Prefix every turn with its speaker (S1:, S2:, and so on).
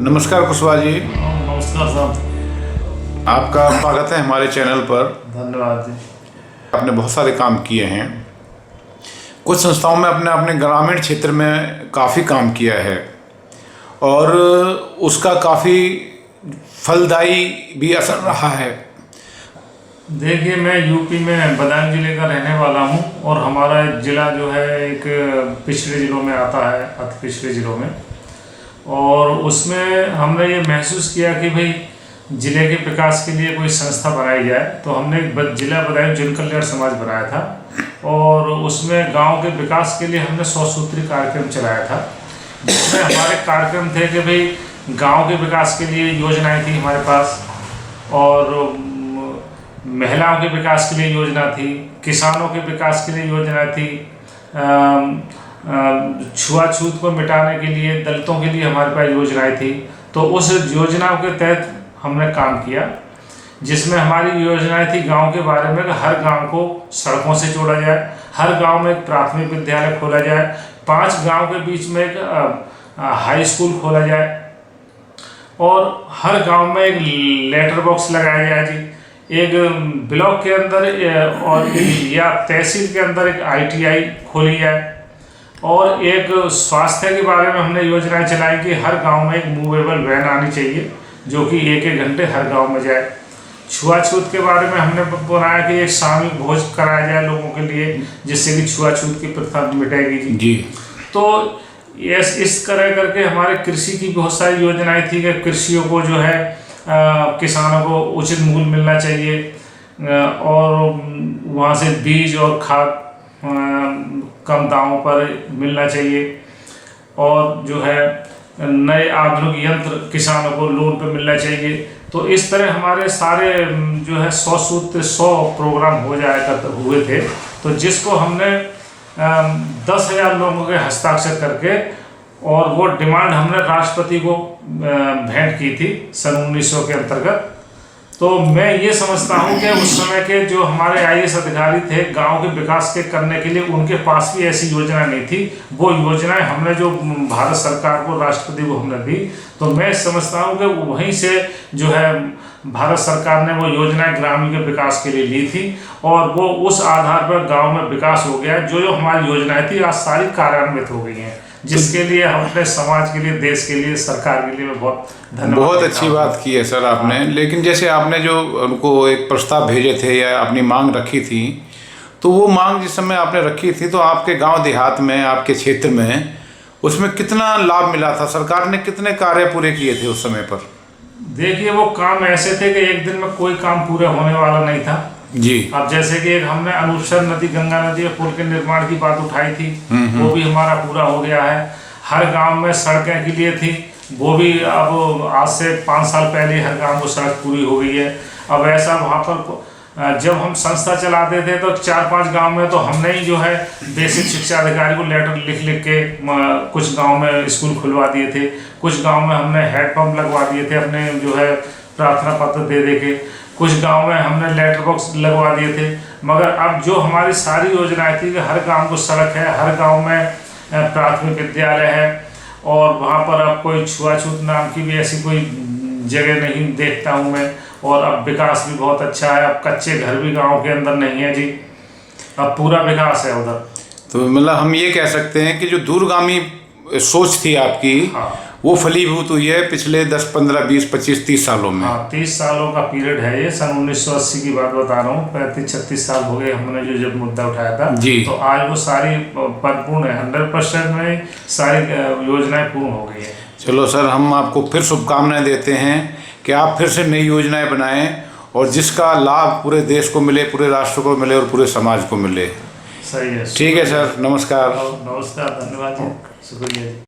S1: नमस्कार कुशवाहा जी।
S2: नमस्कार साहब,
S1: आपका स्वागत है हमारे चैनल पर।
S2: धन्यवाद जी।
S1: आपने बहुत सारे काम किए हैं, कुछ संस्थाओं में अपने अपने ग्रामीण क्षेत्र में काफ़ी काम किया है और उसका काफ़ी फलदायी भी असर रहा है।
S2: देखिए, मैं यूपी में बदायूं जिले का रहने वाला हूं और हमारा ज़िला जो है एक पिछड़े ज़िलों में आता है, अति पिछड़े ज़िलों में। और उसमें हमने ये महसूस किया कि भाई ज़िले के विकास के लिए कोई संस्था बनाई जाए, तो हमने एक जिला बदायूं जन कल्याण समाज बनाया था और उसमें गांव के विकास के लिए हमने 100 सूत्री कार्यक्रम चलाया था, जिसमें हमारे कार्यक्रम थे कि भाई गांव के विकास के लिए योजनाएं थी हमारे पास, और महिलाओं के विकास के लिए योजना थी, किसानों के विकास के लिए योजना थी, छुआछूत को मिटाने के लिए दलितों के लिए हमारे पास योजनाएं थी। तो उस योजनाओं के तहत हमने काम किया, जिसमें हमारी योजनाएं थी गांव के बारे में कि हर गांव को सड़कों से जोड़ा जाए, हर गांव में एक प्राथमिक विद्यालय खोला जाए, 5 गांव के बीच में एक हाई स्कूल खोला जाए और हर गांव में एक लेटर बॉक्स लगाया जाए जी, एक ब्लॉक के अंदर और या तहसील के अंदर एक ITI खोली जाए, और एक स्वास्थ्य के बारे में हमने योजनाएं चलाई कि हर गांव में एक मूवेबल वैन आनी चाहिए जो कि 1-1 घंटे हर गांव में जाए। छुआछूत के बारे में हमने बनाया कि एक सामूहिक भोज कराया जाए लोगों के लिए, जिससे कि छुआछूत की प्रथा मिटेगी जी। तो इस तरह करके हमारे कृषि की बहुत सारी योजनाएं थी कि कृषियों को जो है किसानों को उचित मूल्य मिलना चाहिए और वहाँ से बीज और खाद कम दामों पर मिलना चाहिए, और जो है नए आधुनिक यंत्र किसानों को लोन पे मिलना चाहिए। तो इस तरह हमारे सारे जो है 100 सूत्र 100 प्रोग्राम हुए थे, तो जिसको हमने 10,000 लोगों के हस्ताक्षर करके, और वो डिमांड हमने राष्ट्रपति को भेंट की थी सन 1900 के अंतर्गत। तो मैं ये समझता हूँ कि उस समय के जो हमारे IAS अधिकारी थे गांव के विकास के करने के लिए, उनके पास भी ऐसी योजना नहीं थी। वो योजनाएं हमने जो भारत सरकार को, राष्ट्रपति को हमने दी, तो मैं समझता हूँ कि वहीं से जो है भारत सरकार ने वो योजनाएं ग्रामीण के विकास के लिए ली थी और वो उस आधार पर गाँव में विकास हो गया। जो हमारी योजनाएं थी आज सारी कार्यान्वित हो गई हैं, जिसके लिए हम अपने समाज के लिए, देश के लिए, सरकार के लिए मैं बहुत धन्यवाद।
S1: बहुत अच्छी बात की है सर आपने। लेकिन जैसे आपने जो उनको एक प्रस्ताव भेजे थे या अपनी मांग रखी थी, तो वो मांग जिस समय आपने रखी थी, तो आपके गांव देहात में, आपके क्षेत्र में उसमें कितना लाभ मिला था? सरकार ने कितने कार्य पूरे किए थे उस समय पर?
S2: देखिए, वो काम ऐसे थे कि एक दिन में कोई काम पूरा होने वाला नहीं था
S1: जी।
S2: अब जैसे कि हमने अनुसर नदी, गंगा नदी में पुल के निर्माण की बात उठाई थी, वो भी हमारा पूरा हो गया है। हर गांव में सड़कें के लिए थी, वो भी अब आज से 5 साल पहले हर गांव को सड़क पूरी हो गई है। अब ऐसा वहाँ पर जब हम संस्था चलाते थे तो 4-5 गांव में तो हमने ही जो है बेसिक शिक्षा अधिकारी को लेटर लिख के कुछ गांव में स्कूल खुलवा दिए थे, कुछ गांव में हमने हैंडपम्प लगवा दिए थे अपने जो है प्रार्थना पत्र दे के, कुछ गांव में हमने लेटर बॉक्स लगवा दिए थे। मगर अब जो हमारी सारी योजनाएं थी कि हर गांव को सड़क है, हर गांव में प्राथमिक विद्यालय है, और वहाँ पर अब कोई छुआछूत नाम की भी ऐसी कोई जगह नहीं देखता हूँ मैं, और अब विकास भी बहुत अच्छा है। अब कच्चे घर भी गांव के अंदर नहीं है जी, अब पूरा विकास है उधर।
S1: तो मतलब हम ये कह सकते हैं कि जो दूरगामी सोच थी आपकी,
S2: हाँ,
S1: वो फलीभूत हुई है पिछले 10, 15, 20, 25, 30 सालों में।
S2: हाँ, 30 सालों का पीरियड है ये। सन 1980 की बात बता रहा हूँ, 35-36 साल हो गए हमने जो जब मुद्दा उठाया था
S1: जी।
S2: तो आज वो सारी परिपूर्ण है, 100% में सारी योजनाएं पूर्ण हो गई है।
S1: चलो सर, हम आपको फिर शुभकामनाएं देते हैं कि आप फिर से नई योजनाएं बनाएं और जिसका लाभ पूरे देश को मिले, पूरे राष्ट्र को मिले और पूरे समाज को मिले।
S2: सही है।
S1: ठीक है सर, नमस्कार।
S2: नमस्कार, धन्यवाद जी, शुक्रिया जी।